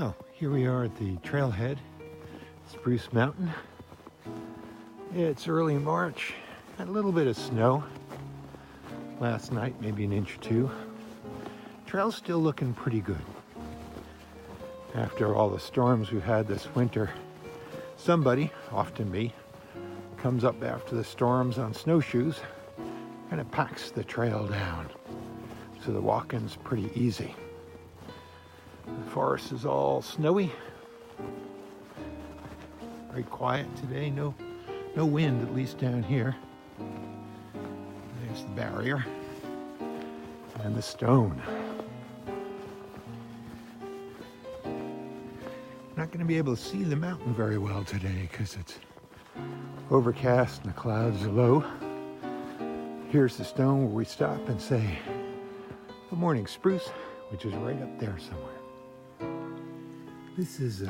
Well, here we are at the trailhead, Spruce Mountain. It's early March, had a little bit of snow last night, maybe an inch or two. Trail's still looking pretty good. After all the storms we've had this winter, somebody, often me, comes up after the storms on snowshoes, kind of packs the trail down, so the walking's pretty easy. The forest is all snowy, very quiet today, no wind, at least down here. There's the barrier and the stone. Not going to be able to see the mountain very well today because it's overcast and the clouds are low. Here's the stone where we stop and say, "Good morning, Spruce," which is right up there somewhere. This is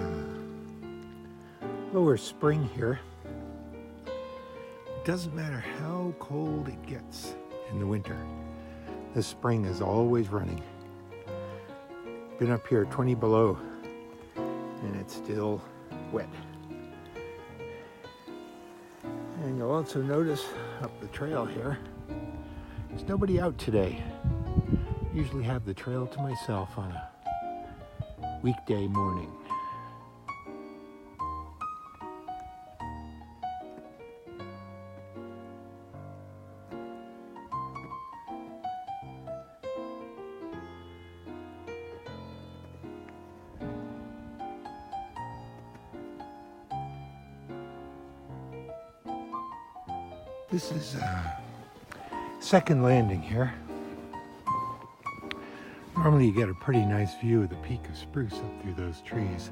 Lower Spring here. It doesn't matter how cold it gets in the winter. The spring is always running. Been up here 20 below and it's still wet. And you'll also notice up the trail here, there's nobody out today. Usually have the trail to myself on a weekday morning. This is second landing here. Normally you get a pretty nice view of the peak of Spruce up through those trees,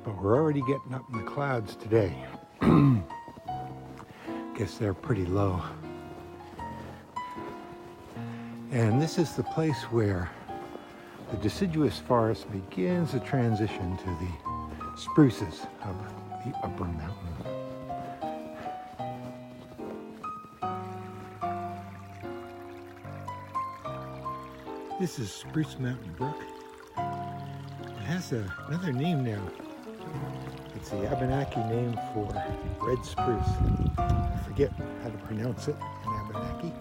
but we're already getting up in the clouds today. Guess they're pretty low. And this is the place where the deciduous forest begins to transition to the spruces of the upper mountain. This is Spruce Mountain Brook. It has another name now. It's the Abenaki name for red spruce. I forget how to pronounce it in Abenaki.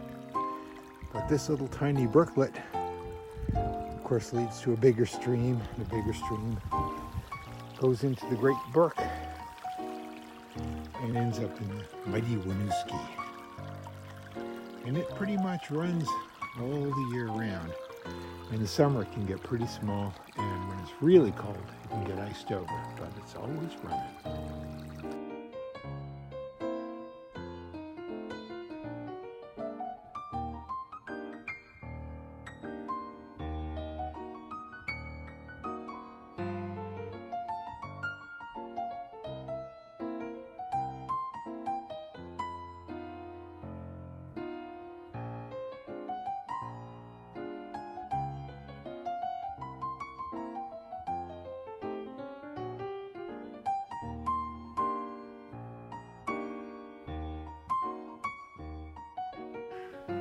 But this little tiny brooklet, of course, leads to a bigger stream. The bigger stream goes into the Great Brook and ends up in the mighty Winooski. And it pretty much runs all the year round. In the summer it can get pretty small, and when it's really cold it can get iced over, but it's always running.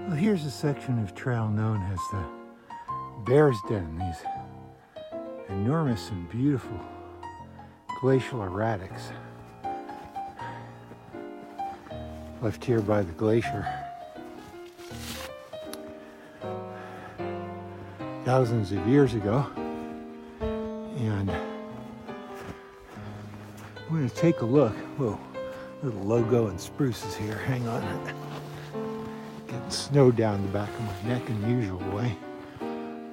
Well, here's a section of trail known as the Bear's Den, these enormous and beautiful glacial erratics left here by the glacier thousands of years ago. And we're going to take a look. Whoa, little logo and spruces here. Hang on. Getting snow down the back of my neck in the usual way.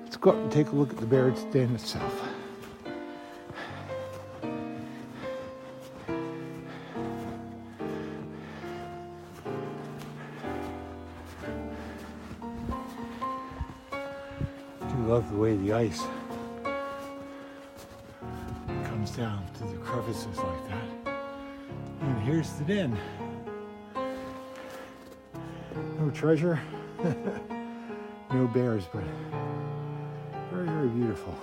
Let's go up and take a look at the Bear's Den itself. I do love the way the ice comes down to the crevices like that. And here's the den. No treasure, no bears, but very, very beautiful.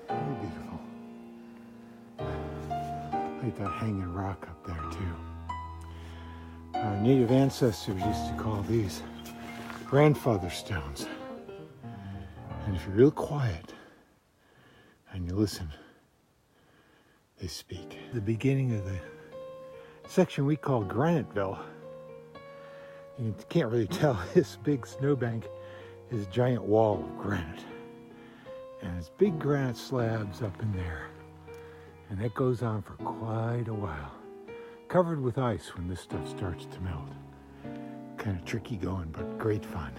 Very beautiful. Like that hanging rock up there too. Our native ancestors used to call these grandfather stones. And if you're real quiet and you listen, they speak. The beginning of the section we call Graniteville. You can't really tell this big snowbank is a giant wall of granite. And there's big granite slabs up in there. And that goes on for quite a while. Covered with ice when this stuff starts to melt. Kind of tricky going, but great fun.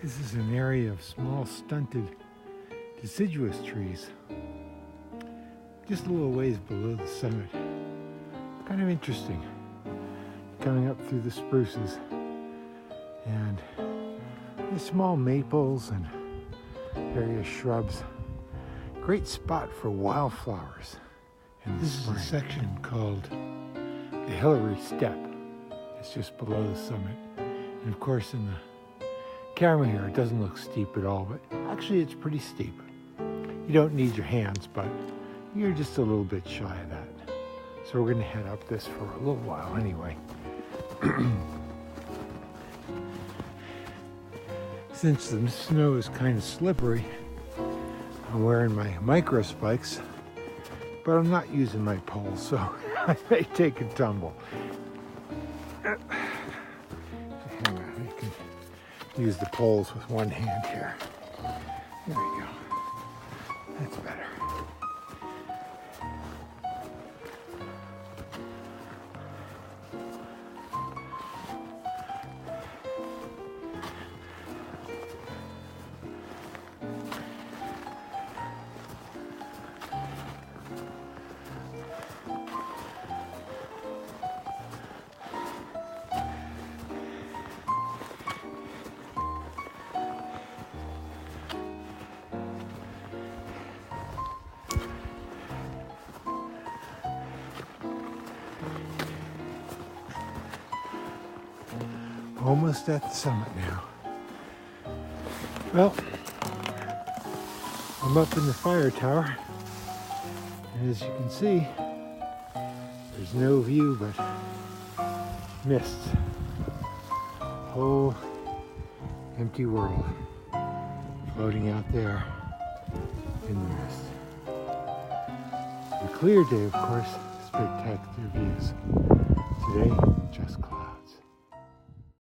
This is an area of small, stunted, deciduous trees, just a little ways below the summit. Kind of interesting, coming up through the spruces, and there's small maples and various shrubs. Great spot for wildflowers. And this is a section called the Hillary Step. It's just below the summit, and of course in the camera here, it doesn't look steep at all, but actually it's pretty steep. You don't need your hands, but you're just a little bit shy of that. So we're going to head up this for a little while anyway. Since the snow is kind of slippery, I'm wearing my micro spikes, but I'm not using my pole, so I may take a tumble. Use the poles with one hand here. There we go. That's better. Almost at the summit now. Well, I'm up in the fire tower, and as you can see, there's no view but mist. Whole empty world floating out there in the mist. A clear day, of course, spectacular views. Today,